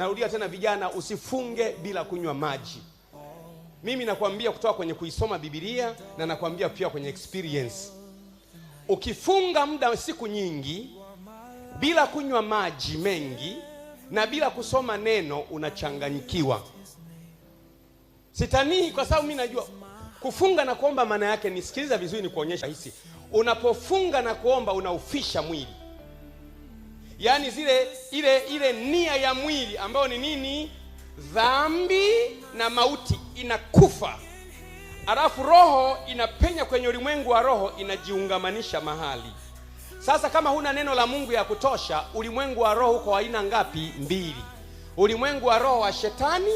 Narudia tena vijana, usifunge bila kunywa maji. Mimi nakwambia kutoka kwenye kuisoma Biblia, na nakwambia pia kwenye experience. Ukifunga muda siku nyingi bila kunywa maji mengi na bila kusoma neno, unachanganyikiwa. Sitanii, kwa sababu mimi najua kufunga na kuomba maana yake, nisikiliza vizuri, ni kuonyesha hisi. Unapofunga na kuomba unaufisha mwili. Yaani ile nia ya mwili ambayo ni nini? Dhambi na mauti inakufa. Alafu roho inapenya kwenye ulimwengu wa roho, inajiungamanisha mahali. Sasa kama huna neno la Mungu ya kutosha, ulimwengu wa roho uko aina ngapi? Mbili. Ulimwengu wa roho wa shetani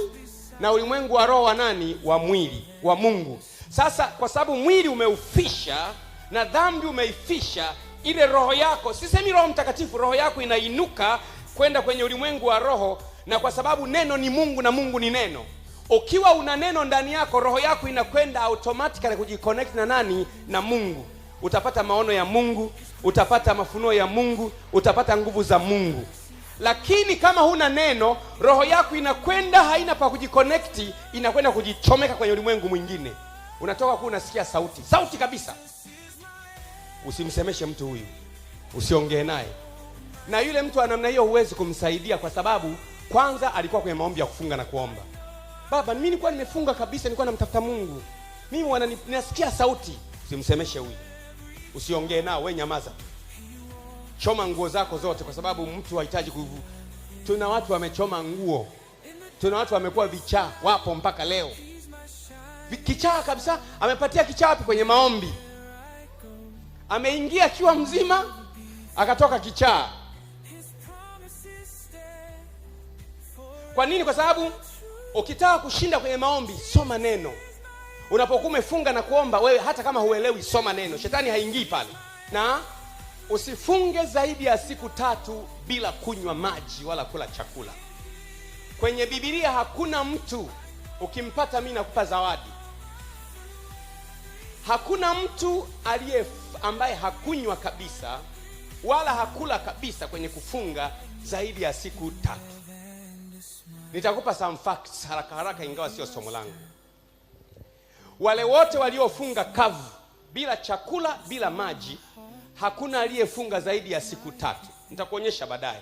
na ulimwengu wa roho wa nani? Wa mwili, wa Mungu. Sasa kwa sababu mwili umeufisha na dhambi umeifisha, ile roho yako, sisemi Roho Mtakatifu, roho yako inainuka kwenda kwenye ulimwengu wa roho. Na kwa sababu neno ni Mungu na Mungu ni neno, ukiwa una neno ndani yako, roho yako inakwenda automatically kujiconnect na nani? Na Mungu. Utapata maono ya Mungu, utapata mafunuo ya Mungu, utapata nguvu za Mungu. Lakini kama huna neno, roho yako inakwenda, haina pa kujiconnect, inakwenda kujichomeka kwenye ulimwengu mwingine. Unatoka kuwa unasikia sauti kabisa. Usimsemeshe mtu huyu, usiongee naye. Na yule mtu wa namna hiyo huwezi kumsaidia, kwa sababu kwanza alikuwa kwenye maombi ya kufunga na kuomba. Baba, mimi nilikuwa nimefunga kabisa, nilikuwa namtafuta Mungu, mimi ninasikia sauti. Usimsemeshe huyu, usiongee nao, wewe nyamaza. Choma nguo zako zote, kwa sababu mtu hahitaji kuvu. Tuna watu wamechoma nguo, tuna watu wamekuwa vichaa, wapo mpaka leo. Kichaa kabisa, amepatia kichaa wapi? Kwenye maombi. Ameingia akiwa mzima, akatoka kichaa. Kwa nini? Kwa sababu ukitaka kushinda kwenye maombi, soma neno. Unapokuwa umefunga na kuomba, wewe hata kama huelewi, soma neno. Shetani haingii pale. Na usifunge zaidi ya siku 3 bila kunywa maji wala kula chakula. Kwenye Biblia hakuna mtu ukimpata mimi nakupa zawadi. Hakuna mtu ambaye hakunywa kabisa wala hakula kabisa kwenye kufunga zaidi ya siku 3. Nitakupa some facts haraka ingawa sio somo langu. Wale wote waliofunga kavu bila chakula, bila maji, hakuna aliyefunga zaidi ya siku 3. Nitakuonyesha baadaye.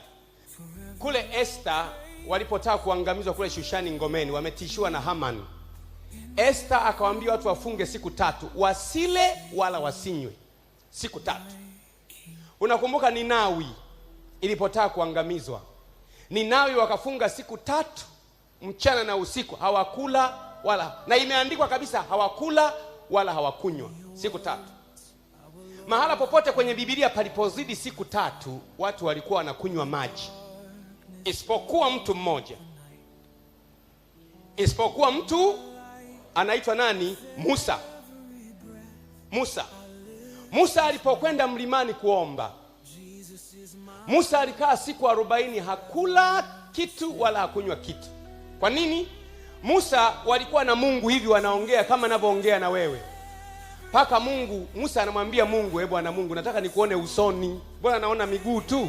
Kule Esther walipotaka kuangamizwa kule Shushani ngomeni, wametishiwa na Haman. Esther akawaambia watu wafunge siku 3, wasile wala wasinywe siku 3. Unakumbuka Ninawi ilipotaka kuangamizwa? Ninawi wakafunga siku 3, mchana na usiku, hawakula wala, na imeandikwa kabisa hawakula wala hawakunywa siku 3. Mahala popote kwenye Biblia palipozidi siku 3, watu walikuwa wanakunywa maji, isipokuwa mtu mmoja. Isipokuwa mtu anaitwa nani? Musa alipokwenda mlimani kuomba, Musa alikaa siku 40 hakula kitu wala hakunywa kitu. Kwa nini? Musa walikuwa na Mungu hivi wanaongea kama ninavyoongea na wewe. Paka Musa anamwambia Mungu, Bwana Mungu, nataka nikuone usoni. Bwana naona miguu tu,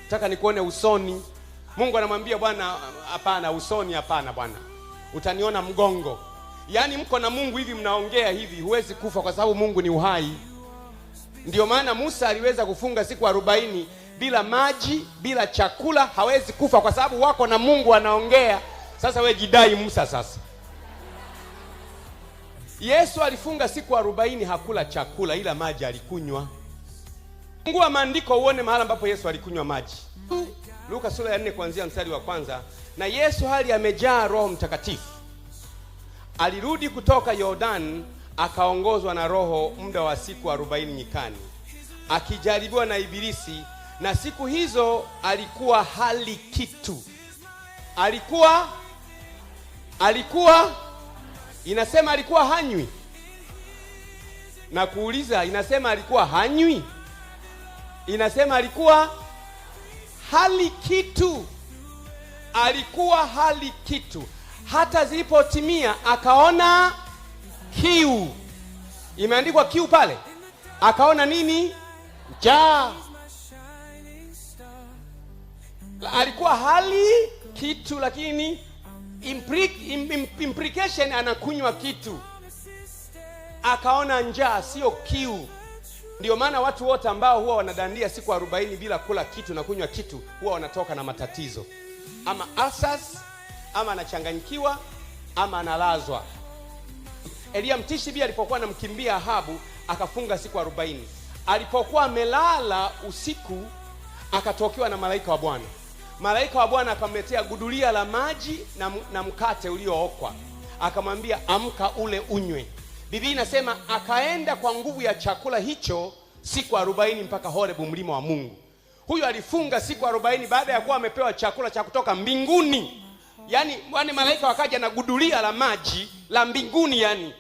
nataka nikuone usoni. Mungu anamwambia Bwana, hapana, usoni hapana Bwana, utaniona mgongo. Yaani mko na Mungu hivi mnaongea hivi, huwezi kufa kwa sababu Mungu ni uhai. Ndio maana Musa aliweza kufunga siku 40 bila maji, bila chakula, hawezi kufa kwa sababu wako na Mungu anaongea. Sasa wewe jidai Musa sasa. Yesu alifunga siku 40 hakula chakula, ila maji alikunywa. Fungua maandiko uone mahali ambapo Yesu alikunywa maji. Luka sura ya 4 kuanzia mstari wa 1. Na Yesu hali amejaa Roho Mtakatifu, alirudi kutoka Yordan, akaongozwa na Roho muda wa siku 40 nyikani, akijaribiwa na Ibilisi, na siku hizo alikuwa hali kitu. Alikuwa inasema alikuwa hanywi. Na kuuliza, inasema alikuwa hanywi? Inasema alikuwa hali kitu. Alikuwa hali kitu. Hata zilipotimia akaona kiu. Imeandikwa kiu pale. Akaona nini? Njaa. Alikuwa hali kitu, lakini implication anakunywa kitu. Akaona njaa, sio kiu. Ndio maana watu wote ambao huwa wanadandia siku 40 bila kula kitu na kunywa kitu huwa wanatoka na matatizo, ama ulcers, ama anachanganyikiwa, ama analazwa. Elia Mtishibi alipokuwa anamkimbia Ahabu akafunga siku 40. Alipokuwa amelala usiku akatokewa na malaika wa Bwana. Malaika wa Bwana akamletea gudulia la maji na mkate uliookwa. Akamwambia, amka ule unywe. Biblia inasema akaenda kwa nguvu ya chakula hicho siku 40 mpaka Horebu, mlima wa Mungu. Huyu alifunga siku 40 baada ya kuwa amepewa chakula cha kutoka mbinguni. Yaani malaika wakaja na gudulia la maji la mbinguni, yani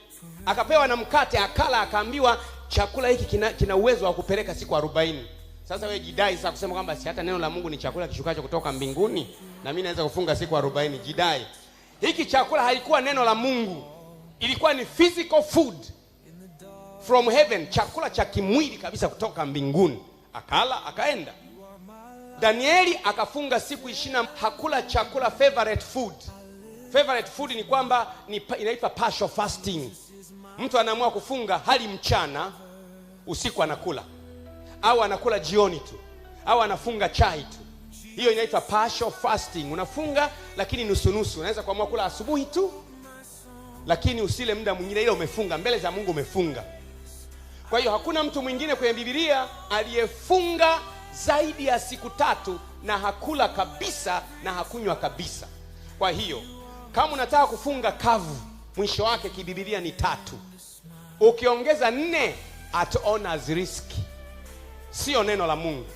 akapewa na mkate, akala, akaambiwa chakula hiki kina uwezo wa kupeleka siku 40. Sasa wewe jidai sasa kusema kwamba si hata neno la Mungu ni chakula kishukacho kutoka mbinguni na mimi naweza kufunga siku 40. Jidai. Hiki chakula haikuwa neno la Mungu. Ilikuwa ni physical food from heaven, chakula cha kimwili kabisa kutoka mbinguni. Akala, akaenda. Danieli akafunga siku 20, hakula chakula favorite food. Favorite food ni kwamba inaitwa partial fasting. Mtu anaamua kufunga hali mchana, usiku anakula, au anakula jioni tu, au anafunga chai tu. Hiyo inaitwa partial fasting. Unafunga lakini nusu nusu. Unaweza kuamua kula asubuhi tu, lakini usile muda mwingine, ile umefunga mbele za Mungu, umefunga. Kwa hiyo hakuna mtu mwingine kwenye Biblia aliyefunga zaidi ya siku 3 na hakula kabisa na hakunywa kabisa. Kwa hiyo kama unataka kufunga kavu, mwisho wake kibibilia ni 3. Ukiongeza 4 at owner's risk. Sio neno la Mungu.